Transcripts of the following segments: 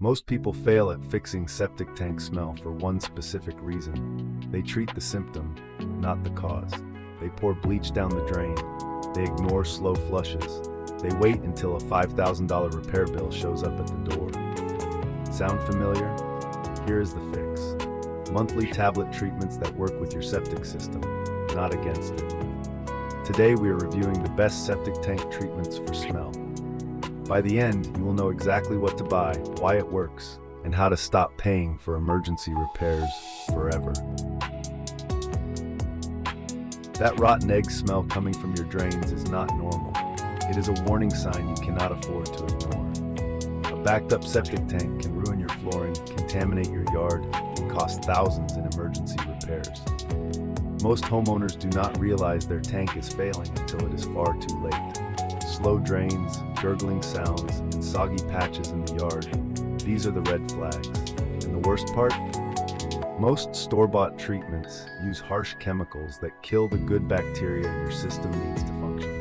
Most people fail at fixing septic tank smell for one specific reason. They treat the symptom, not the cause. They pour bleach down the drain. They ignore slow flushes. They wait until a $5,000 repair bill shows up at the door. Sound familiar? Here is the fix. Monthly tablet treatments that work with your septic system, not against it. Today we are reviewing the best septic tank treatments for smell. By the end, you will know exactly what to buy, why it works, and how to stop paying for emergency repairs forever. That rotten egg smell coming from your drains is not normal. It is a warning sign you cannot afford to ignore. A backed up septic tank can ruin your flooring, contaminate your yard, and cost thousands in emergency repairs. Most homeowners do not realize their tank is failing until it is far too late. Slow drains, gurgling sounds, and soggy patches in the yard. These are the red flags. And the worst part? Most store-bought treatments use harsh chemicals that kill the good bacteria your system needs to function.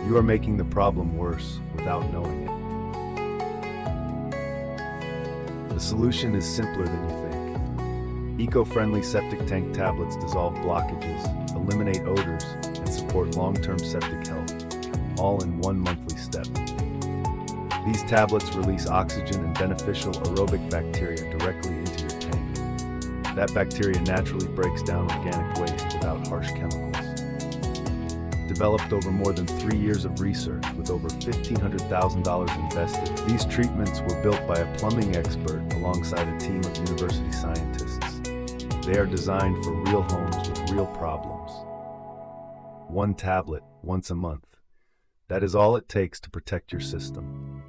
You are making the problem worse without knowing it. The solution is simpler than you think. Eco-friendly septic tank tablets dissolve blockages, eliminate odors, and support long-term septic health, all in one monthly step. These tablets release oxygen and beneficial aerobic bacteria directly into your tank. That bacteria naturally breaks down organic waste without harsh chemicals. Developed over more than 3 years of research with over $1,500,000 invested, these treatments were built by a plumbing expert alongside a team of university scientists. They are designed for real homes with real problems. One tablet, once a month. That is all it takes to protect your system.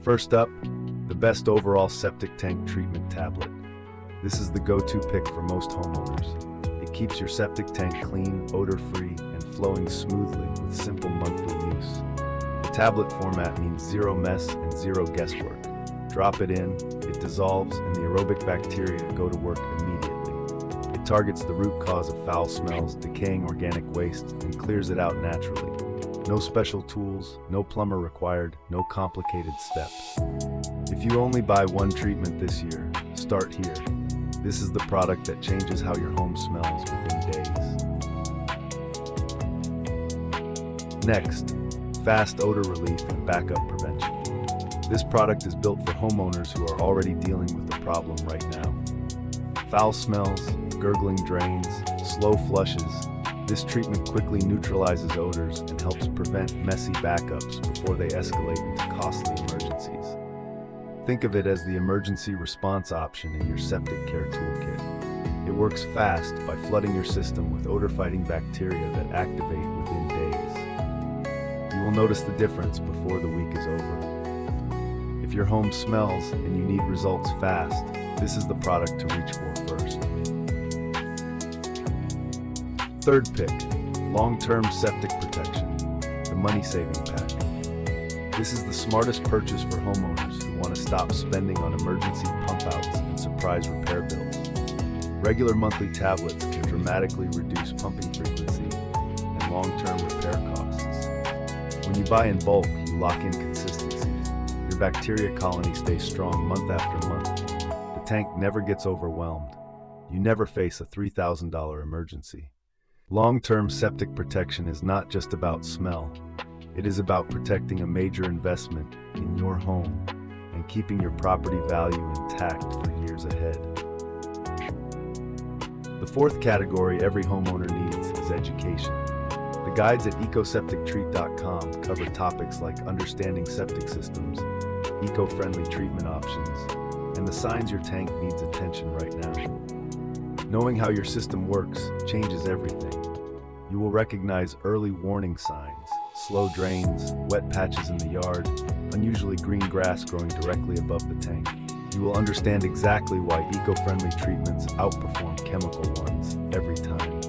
First up, the best overall septic tank treatment tablet. This is the go-to pick for most homeowners. It keeps your septic tank clean, odor-free, and flowing smoothly with simple monthly use. The tablet format means zero mess and zero guesswork. Drop it in, it dissolves, and the aerobic bacteria go to work immediately. It targets the root cause of foul smells, decaying organic waste, and clears it out naturally. No special tools, no plumber required, no complicated steps. If you only buy one treatment this year, start here. This is the product that changes how your home smells within days. Next, fast odor relief and backup prevention. This product is built for homeowners who are already dealing with the problem right now. Foul smells, gurgling drains, slow flushes. This treatment quickly neutralizes odors and helps prevent messy backups before they escalate into costly emergencies. Think of it as the emergency response option in your septic care toolkit. It works fast by flooding your system with odor-fighting bacteria that activate within days. You will notice the difference before the week is over. If your home smells and you need results fast, this is the product to reach for first. Third pick, long-term septic protection, the money-saving pack. This is the smartest purchase for homeowners who want to stop spending on emergency pump-outs and surprise repair bills. Regular monthly tablets can dramatically reduce pumping frequency and long-term repair costs. When you buy in bulk, you lock in consistency. Your bacteria colony stays strong month after month. The tank never gets overwhelmed. You never face a $3,000 emergency. Long-term septic protection is not just about smell. It is about protecting a major investment in your home and keeping your property value intact for years ahead. The fourth category every homeowner needs is education. The guides at ecoseptictreat.com cover topics like understanding septic systems, eco-friendly treatment options, and the signs your tank needs attention right now. Knowing how your system works changes everything. You will recognize early warning signs, slow drains, wet patches in the yard, unusually green grass growing directly above the tank. You will understand exactly why eco-friendly treatments outperform chemical ones every time.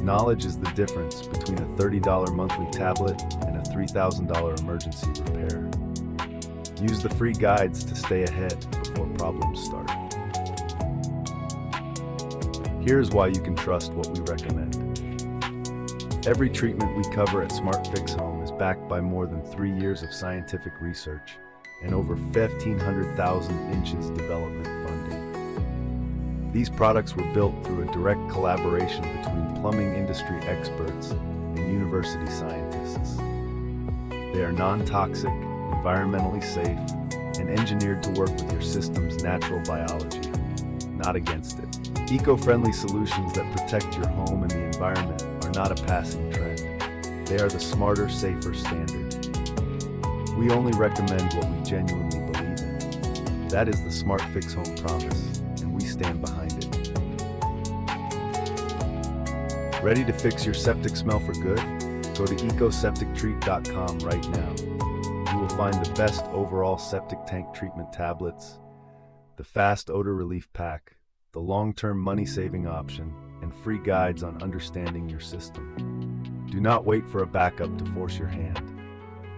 Knowledge is the difference between a $30 monthly tablet and a $3,000 emergency repair. Use the free guides to stay ahead before problems start. Here's why you can trust what we recommend. Every treatment we cover at Smart Fix Home is backed by more than 3 years of scientific research and over 1,500,000 inches development funding. These products were built through a direct collaboration between plumbing industry experts and university scientists. They are non-toxic, environmentally safe, and engineered to work with your system's natural biology, not against it. Eco-friendly solutions that protect your home and the environment are not a passing trend. They are the smarter, safer standard. We only recommend what we genuinely believe in. That is the Smart Fix Home promise, and we stand behind it. Ready to fix your septic smell for good? Go to ecoseptictreat.com right now. You will find the best overall septic tank treatment tablets, the fast odor relief pack, the long-term money-saving option, and free guides on understanding your system. Do not wait for a backup to force your hand.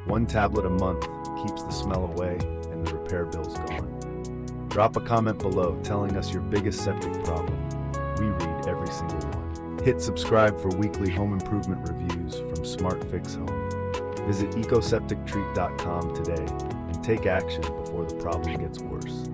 One tablet a month keeps the smell away and the repair bills gone. Drop a comment below telling us your biggest septic problem. We read every single one. Hit subscribe for weekly home improvement reviews from Smart Fix Home. Visit ecoseptictreat.com today and take action before the problem gets worse.